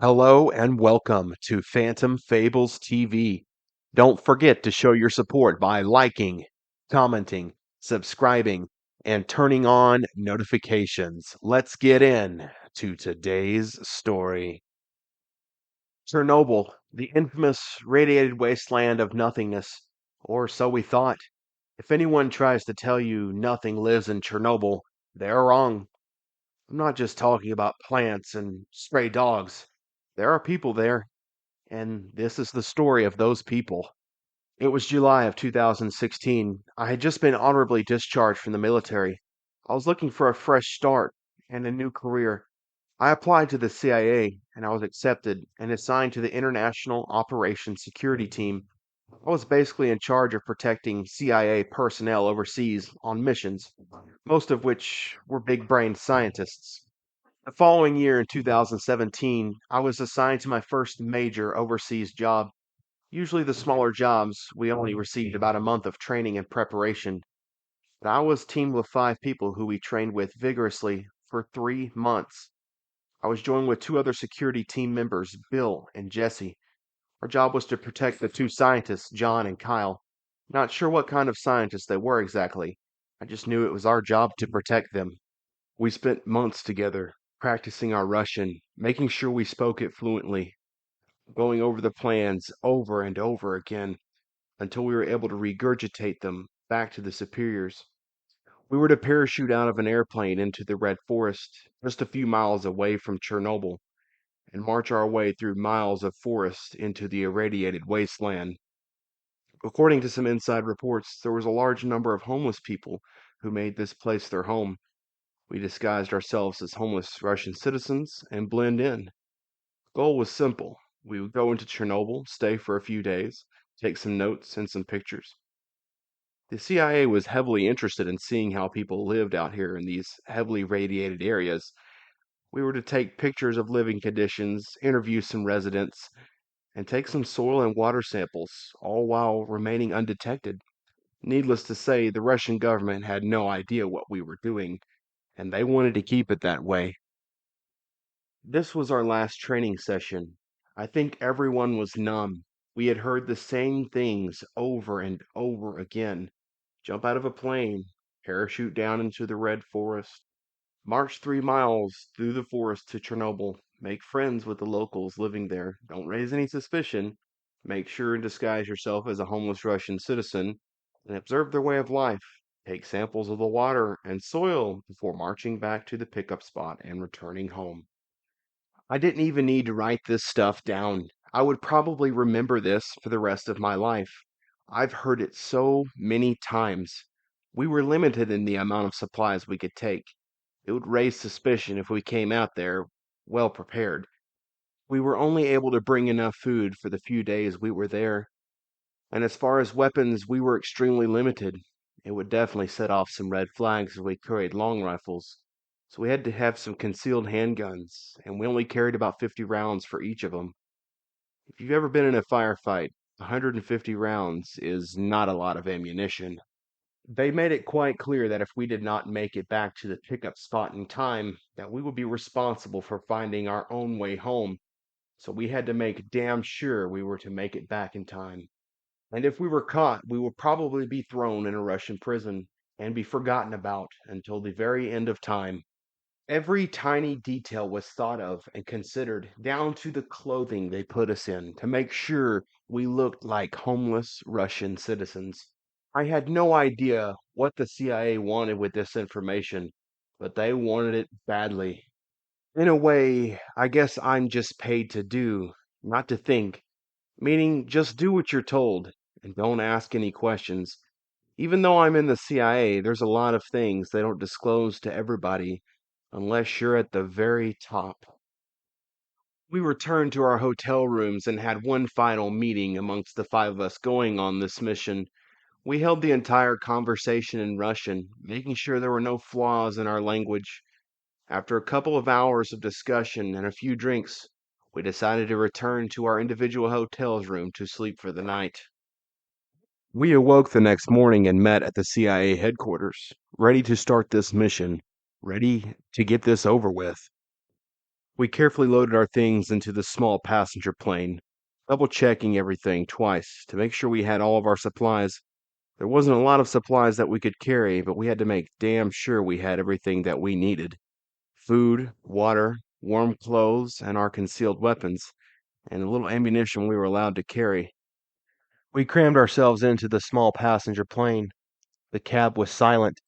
Hello and welcome to Phantom Fables TV. Don't forget to show your support by liking, commenting, subscribing, and turning on notifications. Let's get in to today's story. Chernobyl, the infamous radiated wasteland of nothingness, or so we thought. If anyone tries to tell you nothing lives in Chernobyl, they're wrong. I'm not just talking about plants and stray dogs. There are people there. And this is the story of those people. It was July of 2016. I had just been honorably discharged from the military. I was looking for a fresh start and a new career. I applied to the CIA and I was accepted and assigned to the International Operations Security Team. I was basically in charge of protecting CIA personnel overseas on missions, most of which were big brain scientists. The following year, in 2017, I was assigned to my first major overseas job. Usually the smaller jobs, we only received about a month of training and preparation, but I was teamed with 5 people who we trained with vigorously for 3 months. I was joined with 2 other security team members, Bill and Jesse. Our job was to protect the 2 scientists, John and Kyle. Not sure what kind of scientists they were exactly. I just knew it was our job to protect them. We spent months together, practicing our Russian, making sure we spoke it fluently, going over the plans over and over again until we were able to regurgitate them back to the superiors. We were to parachute out of an airplane into the Red Forest, just a few miles away from Chernobyl, and march our way through miles of forest into the irradiated wasteland. According to some inside reports, there was a large number of homeless people who made this place their home. We disguised ourselves as homeless Russian citizens and blend in. Goal was simple. We would go into Chernobyl, stay for a few days, take some notes and some pictures. The CIA was heavily interested in seeing how people lived out here in these heavily radiated areas. We were to take pictures of living conditions, interview some residents, and take some soil and water samples, all while remaining undetected. Needless to say, the Russian government had no idea what we were doing, and they wanted to keep it that way. This was our last training session. I think everyone was numb. We had heard the same things over and over again. Jump out of a plane, parachute down into the red forest, march 3 miles through the forest to Chernobyl, make friends with the locals living there, don't raise any suspicion, make sure and disguise yourself as a homeless Russian citizen, and observe their way of life. Take samples of the water and soil before marching back to the pickup spot and returning home. I didn't even need to write this stuff down. I would probably remember this for the rest of my life. I've heard it so many times. We were limited in the amount of supplies we could take. It would raise suspicion if we came out there well prepared. We were only able to bring enough food for the few days we were there. And as far as weapons, we were extremely limited. It would definitely set off some red flags if we carried long rifles. So we had to have some concealed handguns, and we only carried about 50 rounds for each of them. If you've ever been in a firefight, 150 rounds is not a lot of ammunition. They made it quite clear that if we did not make it back to the pickup spot in time, that we would be responsible for finding our own way home. So we had to make damn sure we were to make it back in time. And if we were caught, we would probably be thrown in a Russian prison and be forgotten about until the very end of time. Every tiny detail was thought of and considered, down to the clothing they put us in, to make sure we looked like homeless Russian citizens. I had no idea what the CIA wanted with this information, but they wanted it badly. In a way, I guess I'm just paid to do, not to think, meaning just do what you're told and don't ask any questions. Even though I'm in the CIA, there's a lot of things they don't disclose to everybody unless you're at the very top. We returned to our hotel rooms and had one final meeting amongst the 5 of us going on this mission. We held the entire conversation in Russian, making sure there were no flaws in our language. After a couple of hours of discussion and a few drinks, we decided to return to our individual hotel's room to sleep for the night. We awoke the next morning and met at the CIA headquarters, ready to start this mission, ready to get this over with. We carefully loaded our things into the small passenger plane, double checking everything twice to make sure we had all of our supplies. There wasn't a lot of supplies that we could carry, but we had to make damn sure we had everything that we needed: food, water, warm clothes, and our concealed weapons, and the little ammunition we were allowed to carry. We crammed ourselves into the small passenger plane. The cab was silent.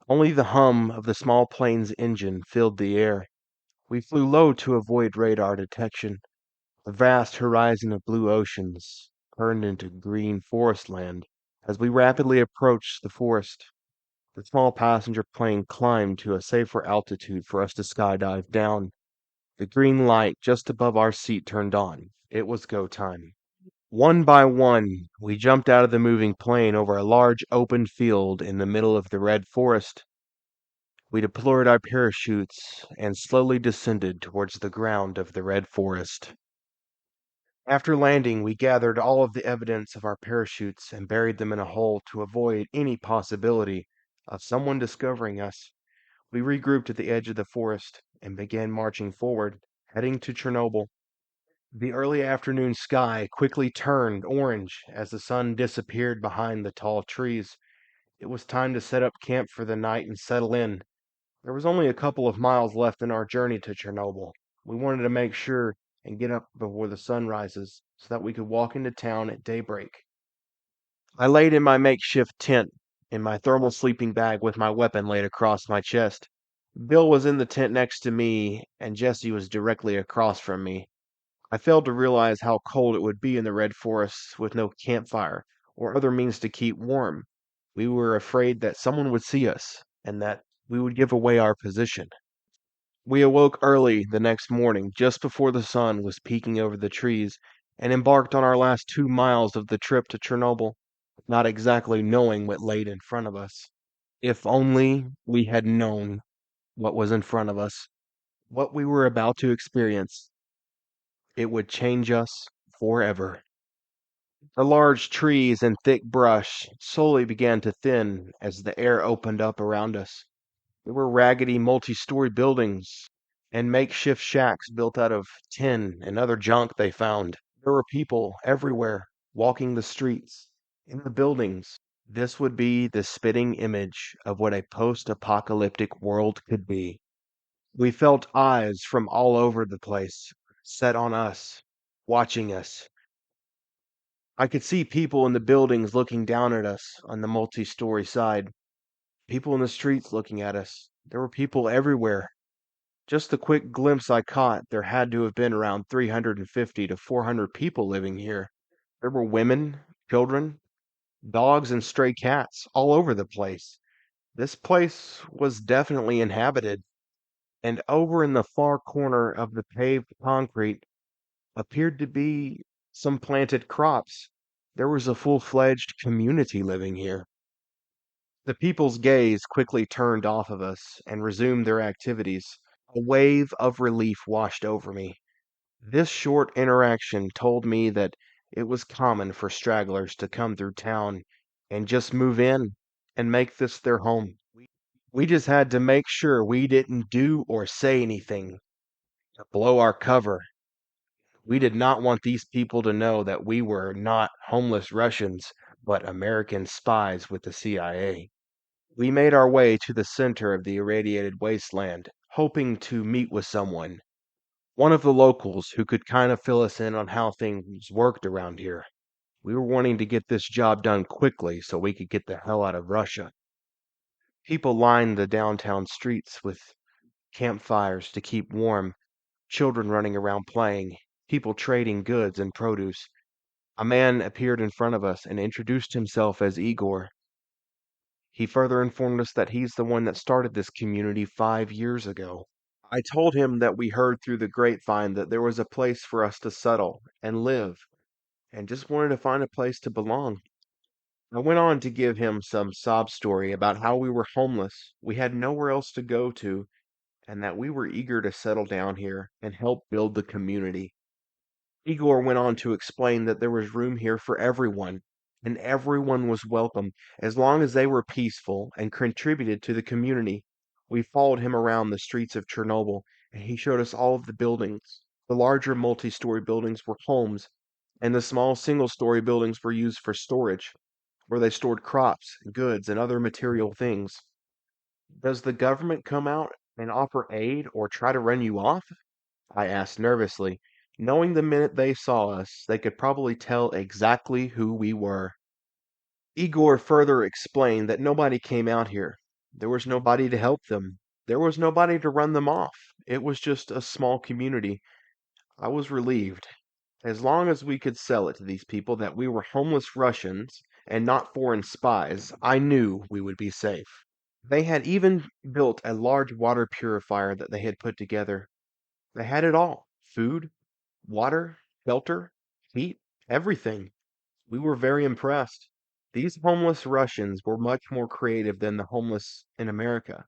Only the hum of the small plane's engine filled the air. We flew low to avoid radar detection. The vast horizon of blue oceans turned into green forest land as we rapidly approached the forest. The small passenger plane climbed to a safer altitude for us to skydive down. The green light just above our seat turned on. It was go time. One by one, we jumped out of the moving plane over a large open field in the middle of the red forest. We deployed our parachutes and slowly descended towards the ground of the red forest. After landing, we gathered all of the evidence of our parachutes and buried them in a hole to avoid any possibility of someone discovering us. We regrouped at the edge of the forest and began marching forward, heading to Chernobyl. The early afternoon sky quickly turned orange as the sun disappeared behind the tall trees. It was time to set up camp for the night and settle in. There was only a couple of miles left in our journey to Chernobyl. We wanted to make sure and get up before the sun rises so that we could walk into town at daybreak. I laid in my makeshift tent in my thermal sleeping bag with my weapon laid across my chest. Bill was in the tent next to me, and Jesse was directly across from me. I failed to realize how cold it would be in the red forests with no campfire or other means to keep warm. We were afraid that someone would see us and that we would give away our position. We awoke early the next morning, just before the sun was peeking over the trees, and embarked on our last 2 miles of the trip to Chernobyl, not exactly knowing what laid in front of us. If only we had known what was in front of us, what we were about to experience. It would change us forever. The large trees and thick brush slowly began to thin as the air opened up around us. There were raggedy multi-story buildings and makeshift shacks built out of tin and other junk they found. There were people everywhere, walking the streets, in the buildings. This would be the spitting image of what a post-apocalyptic world could be. We felt eyes from all over the place, set on us, watching us. I could see people in the buildings looking down at us on the multi-story side, people in the streets looking at us. There were people everywhere. Just the quick glimpse I caught, there had to have been around 350 to 400 people living here. There were women, children, dogs, and stray cats all over the place. This place was definitely inhabited, and over in the far corner of the paved concrete appeared to be some planted crops. There was a full-fledged community living here. The people's gaze quickly turned off of us and resumed their activities. A wave of relief washed over me. This short interaction told me that it was common for stragglers to come through town and just move in and make this their home. We just had to make sure we didn't do or say anything to blow our cover. We did not want these people to know that we were not homeless Russians, but American spies with the CIA. We made our way to the center of the irradiated wasteland, hoping to meet with someone, one of the locals who could kind of fill us in on how things worked around here. We were wanting to get this job done quickly so we could get the hell out of Russia. People lined the downtown streets with campfires to keep warm, children running around playing, people trading goods and produce. A man appeared in front of us and introduced himself as Igor. He further informed us that he's the one that started this community 5 years ago. I told him that we heard through the grapevine that there was a place for us to settle and live, and just wanted to find a place to belong. I went on to give him some sob story about how we were homeless, we had nowhere else to go to, and that we were eager to settle down here and help build the community. Igor went on to explain that there was room here for everyone, and everyone was welcome as long as they were peaceful and contributed to the community. We followed him around the streets of Chernobyl, He showed us all of the buildings. The larger multi-story buildings were homes, and the small single-story buildings were used for storage, where they stored crops, goods, and other material things. Does the government come out and offer aid or try to run you off? I asked nervously, knowing the minute they saw us, they could probably tell exactly who we were. Igor further explained that nobody came out here. There was nobody to help them. There was nobody to run them off. It was just a small community. I was relieved. As long as we could sell it to these people that we were homeless Russians and not foreign spies, I knew we would be safe. They had even built a large water purifier that they had put together. They had it all: food, water, shelter, heat, everything. We were very impressed. These homeless Russians were much more creative than the homeless in America.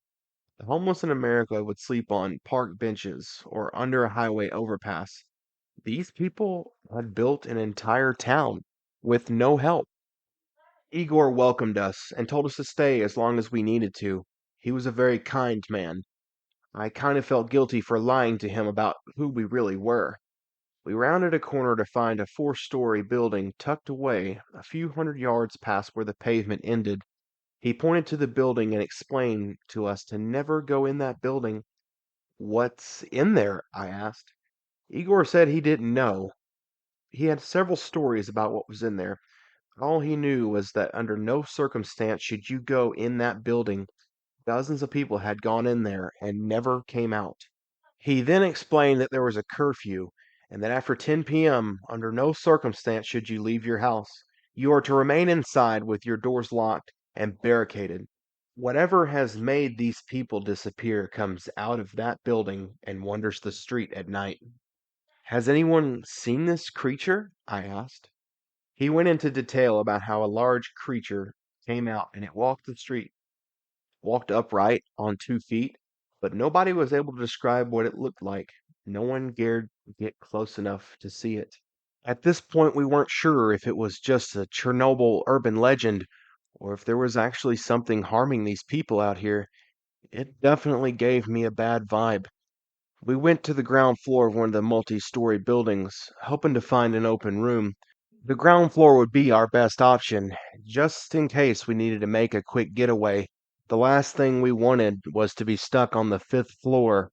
The homeless in America would sleep on park benches or under a highway overpass. These people had built an entire town with no help. Igor welcomed us and told us to stay as long as we needed to. He was a very kind man. I kind of felt guilty for lying to him about who we really were. We rounded a corner to find a four-story building tucked away a few hundred yards past where the pavement ended. He pointed to the building and explained to us to never go in that building. "What's in there?" I asked. Igor said he didn't know. He had several stories about what was in there. All he knew was that under no circumstance should you go in that building. Dozens of people had gone in there and never came out. He then explained that there was a curfew, and that after 10 p.m., under no circumstance should you leave your house. You are to remain inside with your doors locked and barricaded. Whatever has made these people disappear comes out of that building and wanders the street at night. "Has anyone seen this creature?" I asked. He went into detail about how a large creature came out and it walked the street, walked upright on 2 feet, but nobody was able to describe what it looked like. No one dared get close enough to see it. At this point, we weren't sure if it was just a Chernobyl urban legend or if there was actually something harming these people out here. It definitely gave me a bad vibe. We went to the ground floor of one of the multi-story buildings, hoping to find an open room. The ground floor would be our best option, just in case we needed to make a quick getaway. The last thing we wanted was to be stuck on the fifth floor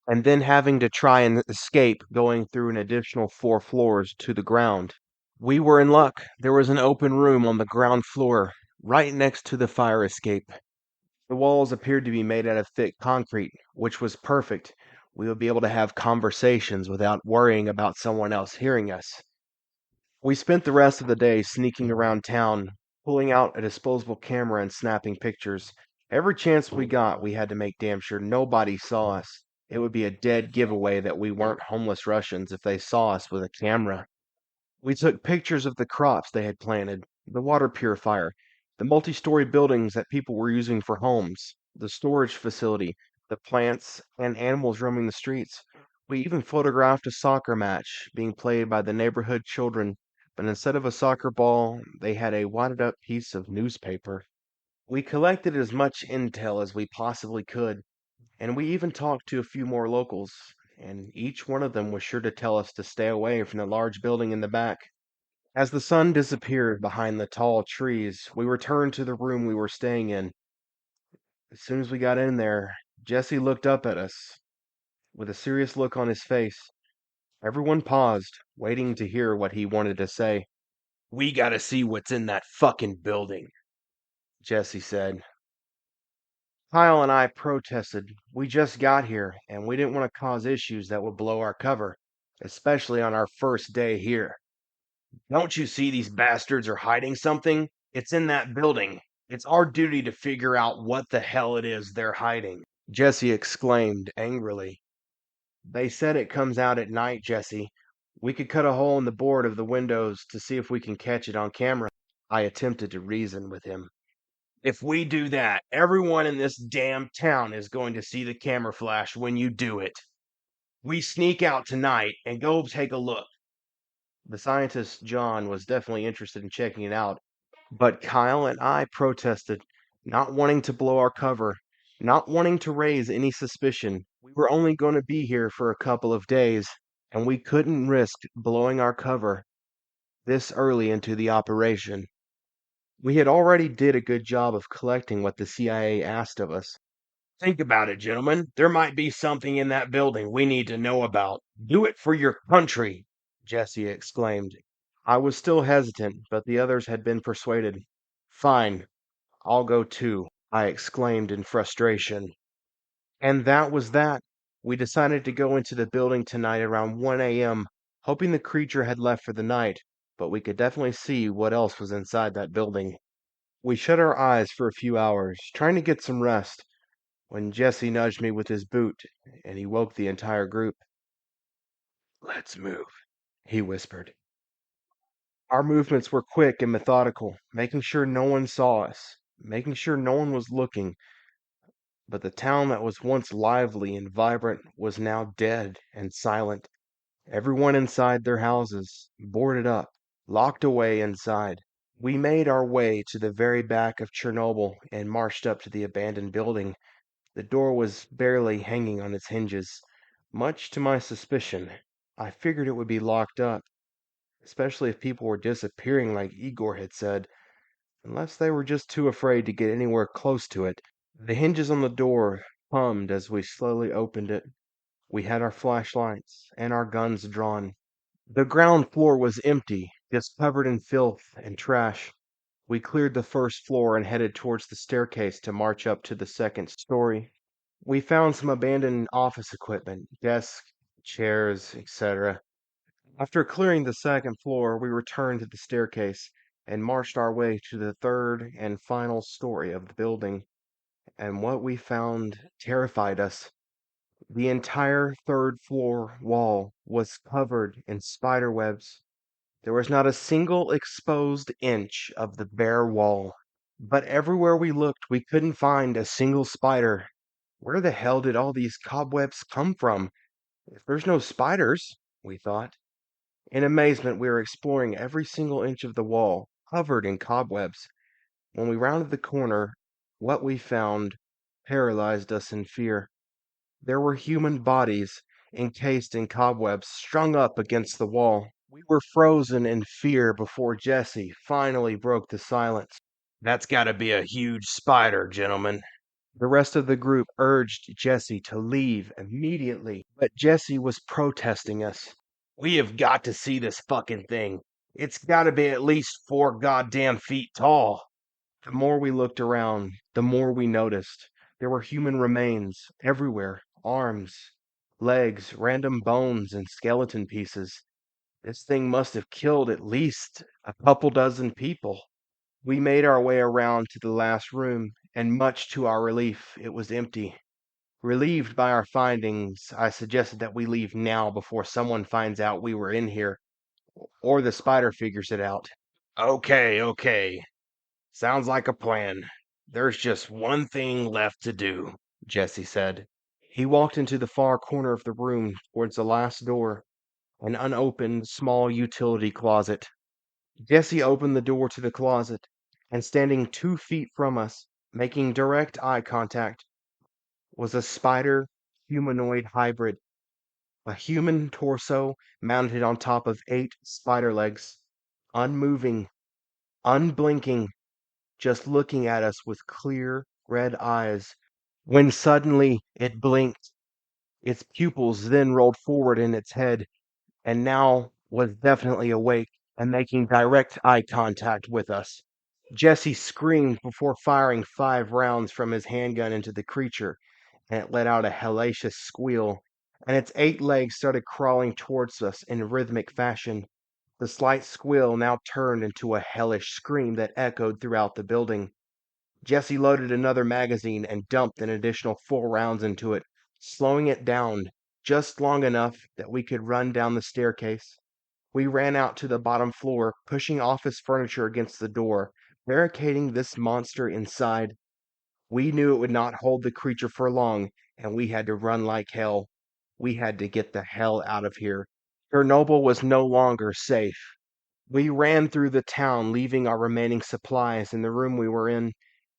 and then having to try and escape going through an additional 4 floors to the ground. We were in luck. There was an open room on the ground floor, right next to the fire escape. The walls appeared to be made out of thick concrete, which was perfect. We would be able to have conversations without worrying about someone else hearing us. We spent the rest of the day sneaking around town, pulling out a disposable camera and snapping pictures. Every chance we got, we had to make damn sure nobody saw us. It would be a dead giveaway that we weren't homeless Russians if they saw us with a camera. We took pictures of the crops they had planted, the water purifier, the multi-story buildings that people were using for homes, the storage facility, the plants and animals roaming the streets. We even photographed a soccer match being played by the neighborhood children, but instead of a soccer ball, they had a wadded up piece of newspaper. We collected as much intel as we possibly could, and we even talked to a few more locals, and each one of them was sure to tell us to stay away from the large building in the back. As the sun disappeared behind the tall trees, we returned to the room we were staying in. As soon as we got in there, Jesse looked up at us with a serious look on his face. Everyone paused, waiting to hear what he wanted to say. "We gotta see what's in that fucking building," Jesse said. Kyle and I protested. We just got here, and we didn't want to cause issues that would blow our cover, especially on our first day here. "Don't you see these bastards are hiding something? It's in that building. It's our duty to figure out what the hell it is they're hiding," Jesse exclaimed angrily. "They said it comes out at night, Jesse. We could cut a hole in the board of the windows to see if we can catch it on camera." I attempted to reason with him. "If we do that, everyone in this damn town is going to see the camera flash when you do it. We sneak out tonight and go take a look." The scientist John was definitely interested in checking it out, but Kyle and I protested, not wanting to blow our cover, not wanting to raise any suspicion. We were only going to be here for a couple of days, and we couldn't risk blowing our cover this early into the operation. We had already did a good job of collecting what the CIA asked of us. Think about it, gentlemen. There might be something in that building we need to know about. Do it for your country, Jesse exclaimed. I was still hesitant, but the others had been persuaded. Fine, I'll go too, I exclaimed in frustration. And that was that. We decided to go into the building tonight around 1 a.m., hoping the creature had left for the night, but we could definitely see what else was inside that building. We shut our eyes for a few hours, trying to get some rest, when Jesse nudged me with his boot, and he woke the entire group. Let's move, he whispered. Our movements were quick and methodical, making sure no one saw us, making sure no one was looking, but the town that was once lively and vibrant was now dead and silent. Everyone inside their houses, boarded up, locked away inside. We made our way to the very back of Chernobyl and marched up to the abandoned building. The door was barely hanging on its hinges. Much to my suspicion, I figured it would be locked up, especially if people were disappearing like Igor had said, unless they were just too afraid to get anywhere close to it. The hinges on the door hummed as we slowly opened it. We had our flashlights and our guns drawn. The ground floor was empty, just covered in filth and trash. We cleared the first floor and headed towards the staircase to march up to the second story. We found some abandoned office equipment, desks, chairs, etc. After clearing the second floor, we returned to the staircase and marched our way to the third and final story of the building. And what we found terrified us. The entire third floor wall was covered in spider webs. There was not a single exposed inch of the bare wall. But everywhere we looked, we couldn't find a single spider. Where the hell did all these cobwebs come from? If there's no spiders, we thought. In amazement, we were exploring every single inch of the wall, covered in cobwebs. When we rounded the corner, what we found paralyzed us in fear. There were human bodies, encased in cobwebs, strung up against the wall. We were frozen in fear before Jesse finally broke the silence. That's gotta be a huge spider, gentlemen. The rest of the group urged Jesse to leave immediately, but Jesse was protesting us. We have got to see this fucking thing. It's gotta be at least 4 goddamn feet tall. The more we looked around, the more we noticed. There were human remains everywhere, arms, legs, random bones, and skeleton pieces. This thing must have killed at least a couple dozen people. We made our way around to the last room, and much to our relief, it was empty. Relieved by our findings, I suggested that we leave now before someone finds out we were in here, or the spider figures it out. Okay, okay. Sounds like a plan. There's just one thing left to do, Jesse said. He walked into the far corner of the room towards the last door, an unopened small utility closet. Jesse opened the door to the closet, and standing 2 feet from us, making direct eye contact, was a spider humanoid hybrid, a human torso mounted on top of 8 spider legs, unmoving, unblinking, just looking at us with clear red eyes. When suddenly it blinked, its pupils then rolled forward in its head, and now was definitely awake and making direct eye contact with us. Jesse screamed before firing 5 rounds from his handgun into the creature, and it let out a hellacious squeal, and its 8 legs started crawling towards us in rhythmic fashion. The slight squeal now turned into a hellish scream that echoed throughout the building. Jesse loaded another magazine and dumped an additional 4 rounds into it, slowing it down just long enough that we could run down the staircase. We ran out to the bottom floor, pushing office furniture against the door, barricading this monster inside. We knew it would not hold the creature for long, and we had to run like hell. We had to get the hell out of here. Chernobyl was no longer safe. We ran through the town, leaving our remaining supplies in the room we were in,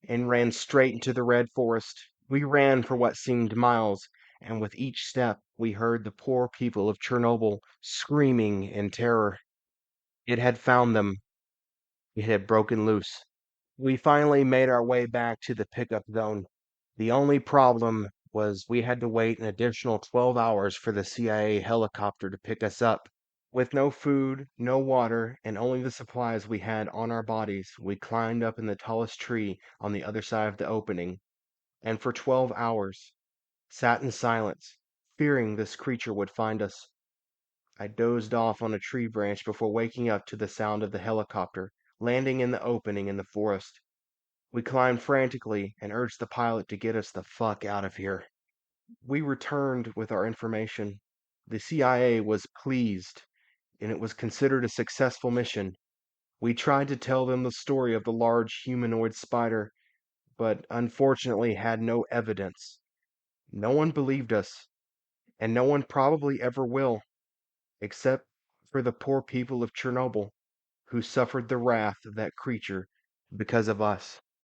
and ran straight into the red forest. We ran for what seemed miles, and with each step we heard the poor people of Chernobyl screaming in terror. It had found them. It had broken loose. We finally made our way back to the pickup zone. The only problem was we had to wait an additional 12 hours for the CIA helicopter to pick us up. With no food, no water, and only the supplies we had on our bodies, we climbed up in the tallest tree on the other side of the opening, and for 12 hours sat in silence, fearing this creature would find us. I dozed off on a tree branch before waking up to the sound of the helicopter landing in the opening in the forest. We climbed frantically and urged the pilot to get us the fuck out of here. We returned with our information. The CIA was pleased, and it was considered a successful mission. We tried to tell them the story of the large humanoid spider, but unfortunately had no evidence. No one believed us, and no one probably ever will, except for the poor people of Chernobyl, who suffered the wrath of that creature because of us.